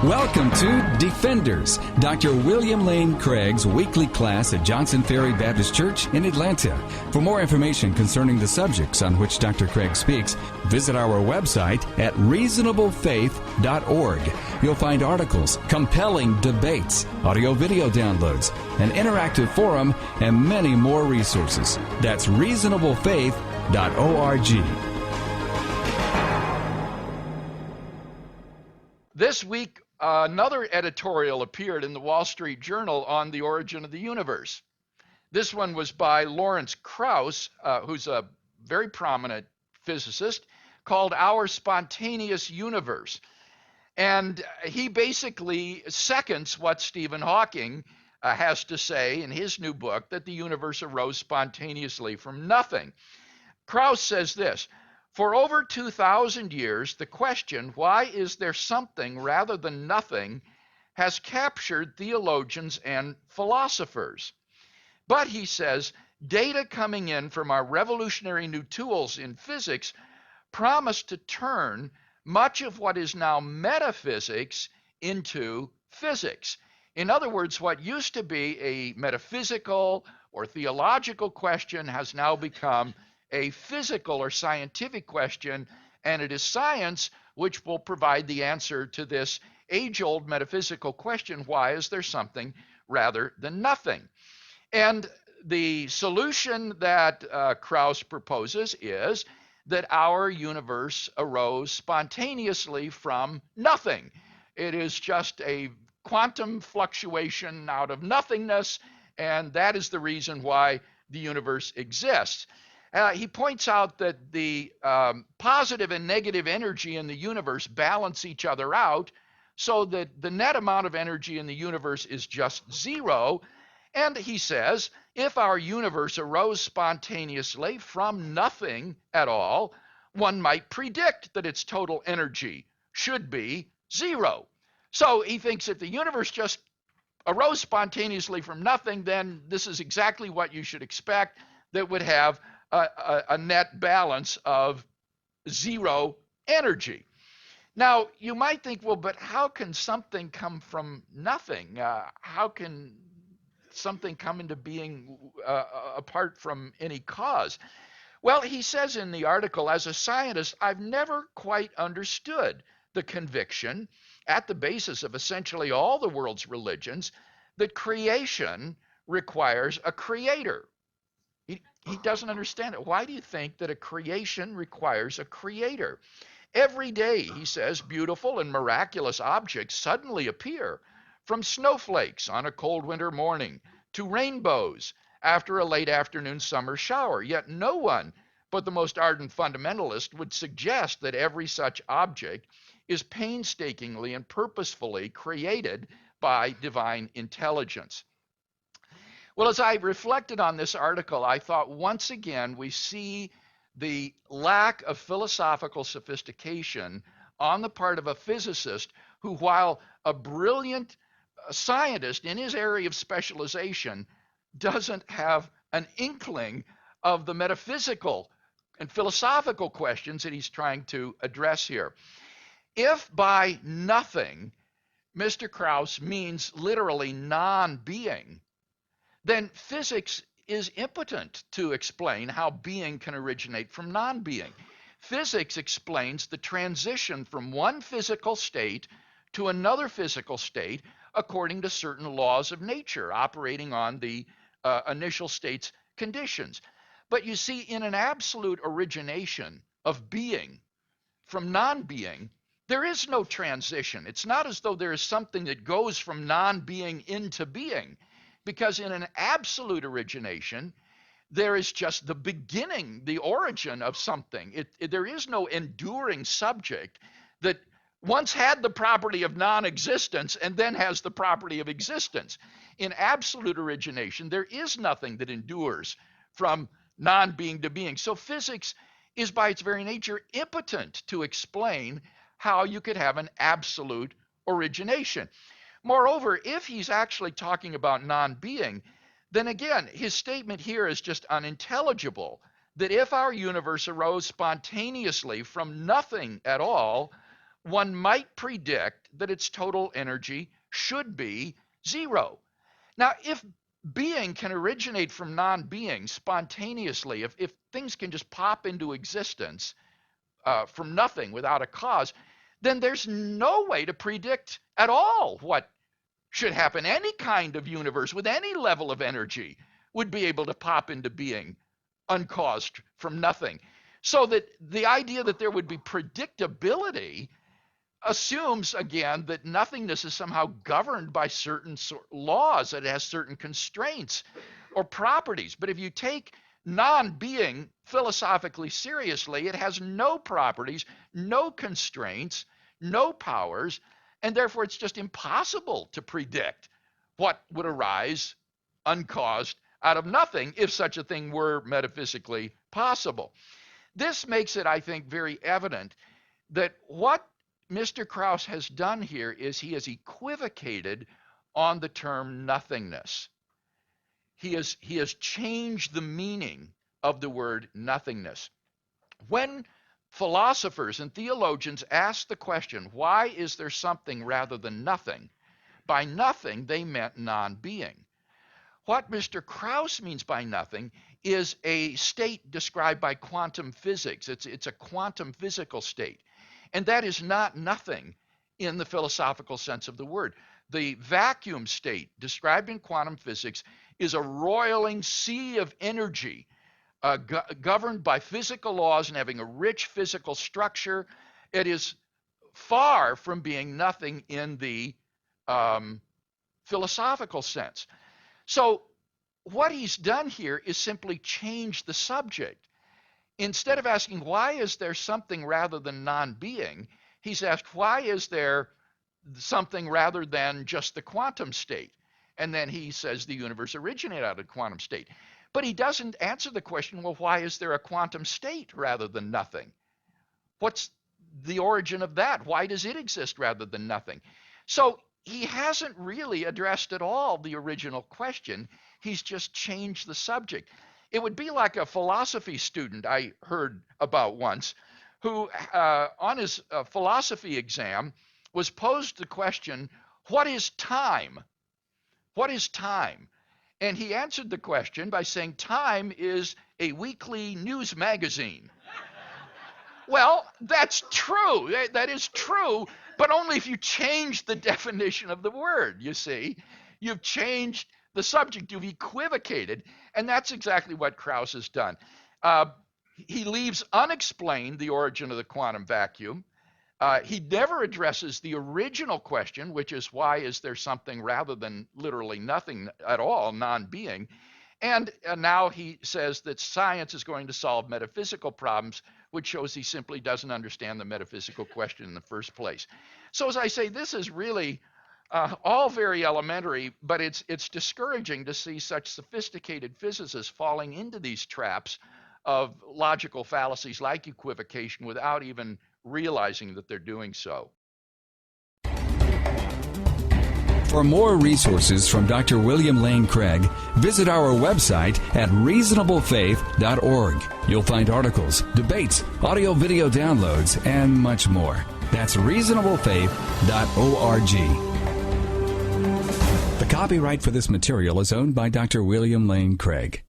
Welcome to Defenders, Dr. William Lane Craig's weekly class at Johnson Ferry Baptist Church in Atlanta. For more information concerning the subjects on which Dr. Craig speaks, visit our website at reasonablefaith.org. You'll find articles, compelling debates, audio-video downloads, an interactive forum, and many more resources. That's reasonablefaith.org. This week, another editorial appeared in the Wall Street Journal on the origin of the universe. This one was by Lawrence Krauss, who's a very prominent physicist, called Our Spontaneous Universe. And he basically seconds what Stephen Hawking has to say in his new book, that the universe arose spontaneously from nothing. Krauss says this: for over 2,000 years, the question, why is there something rather than nothing, has captured theologians and philosophers. But, he says, data coming in from our revolutionary new tools in physics promise to turn much of what is now metaphysics into physics. In other words, what used to be a metaphysical or theological question has now become a physical or scientific question, and it is science which will provide the answer to this age-old metaphysical question, why is there something rather than nothing? And the solution that Krauss proposes is that our universe arose spontaneously from nothing. It is just a quantum fluctuation out of nothingness, and that is the reason why the universe exists. He points out that the positive and negative energy in the universe balance each other out, so that the net amount of energy in the universe is just zero. And he says, if our universe arose spontaneously from nothing at all, one might predict that its total energy should be zero. So he thinks if the universe just arose spontaneously from nothing, then this is exactly what you should expect, that would have a net balance of zero energy. Now, you might think, well, but how can something come from nothing? How can something come into being apart from any cause? Well, he says in the article, as a scientist, I've never quite understood the conviction at the basis of essentially all the world's religions that creation requires a creator. He doesn't understand it. Why do you think that a creation requires a creator? Every day, he says, beautiful and miraculous objects suddenly appear, from snowflakes on a cold winter morning to rainbows after a late afternoon summer shower. Yet no one but the most ardent fundamentalist would suggest that every such object is painstakingly and purposefully created by divine intelligence. Well, as I reflected on this article, I thought once again we see the lack of philosophical sophistication on the part of a physicist who, while a brilliant scientist in his area of specialization, doesn't have an inkling of the metaphysical and philosophical questions that he's trying to address here. If by nothing Mr. Krauss means literally non-being, then physics is impotent to explain how being can originate from non-being. Physics explains the transition from one physical state to another physical state according to certain laws of nature operating on the initial state's conditions. But you see, in an absolute origination of being from non-being, there is no transition. It's not as though there is something that goes from non-being into being. Because in an absolute origination, there is just the beginning, the origin of something. There is no enduring subject that once had the property of non-existence and then has the property of existence. In absolute origination, there is nothing that endures from non-being to being. So physics is by its very nature impotent to explain how you could have an absolute origination. Moreover, if he's actually talking about non-being, then again, his statement here is just unintelligible, that if our universe arose spontaneously from nothing at all, one might predict that its total energy should be zero. Now, if being can originate from non-being spontaneously, if things can just pop into existence from nothing without a cause, then there's no way to predict at all what should happen. Any kind of universe with any level of energy would be able to pop into being uncaused from nothing. So that the idea that there would be predictability assumes, again, that nothingness is somehow governed by certain laws, that it has certain constraints or properties. But if you take non-being philosophically seriously, it has no properties, no constraints, no powers, and therefore it's just impossible to predict what would arise uncaused out of nothing if such a thing were metaphysically possible. This makes it, I think, very evident that what Mr. Krauss has done here is he has equivocated on the term nothingness. He has changed the meaning of the word nothingness. When philosophers and theologians ask the question, why is there something rather than nothing? By nothing, they meant non-being. What Mr. Krauss means by nothing is a state described by quantum physics. It's a quantum physical state. And that is not nothing in the philosophical sense of the word. The vacuum state described in quantum physics is a roiling sea of energy governed by physical laws and having a rich physical structure. It is far from being nothing in the philosophical sense. So what he's done here is simply change the subject. Instead of asking, why is there something rather than non-being, he's asked, why is there something rather than just the quantum state? And then he says the universe originated out of the quantum state. But he doesn't answer the question, well, why is there a quantum state rather than nothing? What's the origin of that? Why does it exist rather than nothing? So he hasn't really addressed at all the original question. He's just changed the subject. It would be like a philosophy student I heard about once who, on his philosophy exam, was posed the question, what is time? What is time? And he answered the question by saying, Time is a weekly news magazine. Well, that's true. That is true, but only if you change the definition of the word, you see. You've changed the subject, you've equivocated, and that's exactly what Krauss has done. He leaves unexplained the origin of the quantum vacuum. He never addresses the original question, which is why is there something rather than literally nothing at all, non-being. And now he says that science is going to solve metaphysical problems, which shows he simply doesn't understand the metaphysical question in the first place. So as I say, this is really all very elementary, but it's discouraging to see such sophisticated physicists falling into these traps of logical fallacies like equivocation without even realizing that they're doing so. For more resources from Dr. William Lane Craig, visit our website at reasonablefaith.org. You'll find articles, debates, audio-video downloads, and much more. That's reasonablefaith.org. The copyright for this material is owned by Dr. William Lane Craig.